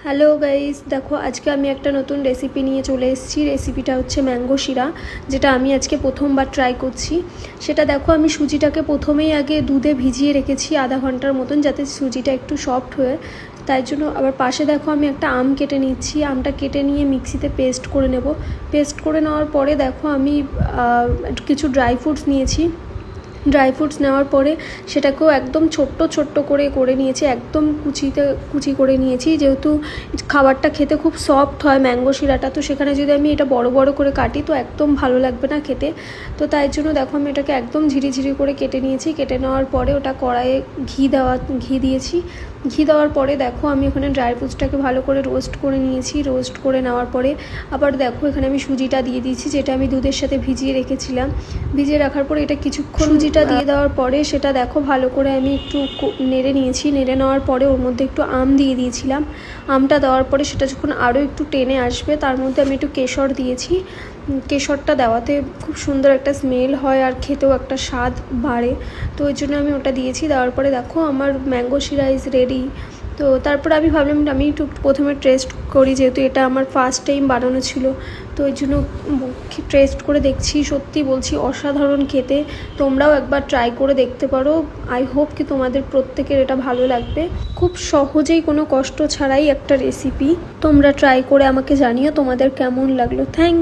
Hello guys, দেখো আজকে আমি একটা নতুন রেসিপি নিয়ে চলে এসেছি। রেসিপিটা হচ্ছে ম্যাঙ্গো শিরা, যেটা আমি আজকে প্রথমবার ট্রাই করছি। সেটা দেখো, আমি সুজিটাকে প্রথমেই আগে দুধে ভিজিয়ে রেখেছি আধা ঘন্টার মতন, যাতে সুজিটা একটু সফট হয়ে। তাই জন্য আবার পাশে দেখো আমি একটা আম কেটে নিচ্ছি। আমটা কেটে নিয়ে মিক্সিতে পেস্ট করে নেব। পেস্ট করে নেওয়ার পরে দেখো আমি কিছু ড্রাই ফ্রুটস নিয়েছি। ড্রাই ফ্রুটস নেওয়ার পরে সেটাকেও একদম ছোট্ট ছোট্ট করে নিয়েছি, একদম কুচি করে নিয়েছি। যেহেতু খাবারটা খেতে খুব সফট হয় ম্যাঙ্গো শিরাটা, তো সেখানে যদি আমি এটা বড় বড় করে কাটি তো একদম ভালো লাগবে না খেতে। তো তাই জন্য দেখো আমি এটাকে একদম ঝিরিঝিরি করে কেটে নিয়েছি। কেটে নেওয়ার পরে ওটা কড়াইয়ে ঘি দিয়েছি। ঘি দেওয়ার পরে দেখো আমি ওখানে ড্রাই ফ্রুটসটাকে ভালো করে রোস্ট করে নিয়েছি। রোস্ট করে নেওয়ার পরে আবার দেখো এখানে আমি সুজিটা দিয়ে দিয়েছি, যেটা আমি দুধের সাথে ভিজিয়ে রেখেছিলাম। ভিজিয়ে রাখার পরে এটা কিছুক্ষণ সুজিটা দিয়ে দেওয়ার পরে সেটা দেখো ভালো করে আমি একটু নেড়ে নিয়েছি। নেড়ে নেওয়ার পরে ওর মধ্যে একটু আম দিয়ে দিয়েছিলাম। আমটা দেওয়ার পরে সেটা যখন আরও একটু টেনে আসবে, তার মধ্যে আমি একটু কেশর দিয়েছি। কেশরটা দেওয়াতে খুব সুন্দর একটা স্মেল হয় আর খেতেও একটা স্বাদ বাড়ে, তো ওই জন্য আমি ওটা দিয়েছি। দেওয়ার পরে দেখো আমার ম্যাঙ্গো শিরা ইজ রেডি। তো তারপরে আমি ভাবলাম আমি একটু প্রথমে টেস্ট করি, যেহেতু এটা আমার ফার্স্ট টাইম বানানো ছিল, তো ওই জন্য টেস্ট করে দেখছি। সত্যি বলছি অসাধারণ খেতে। তোমরাও একবার ট্রাই করে দেখতে পারো। আই হোপ কি তোমাদের প্রত্যেকের এটা ভালো লাগবে। খুব সহজেই, কোনো কষ্ট ছাড়াই একটা রেসিপি। তোমরা ট্রাই করে আমাকে জানিও তোমাদের কেমন লাগলো। থ্যাংক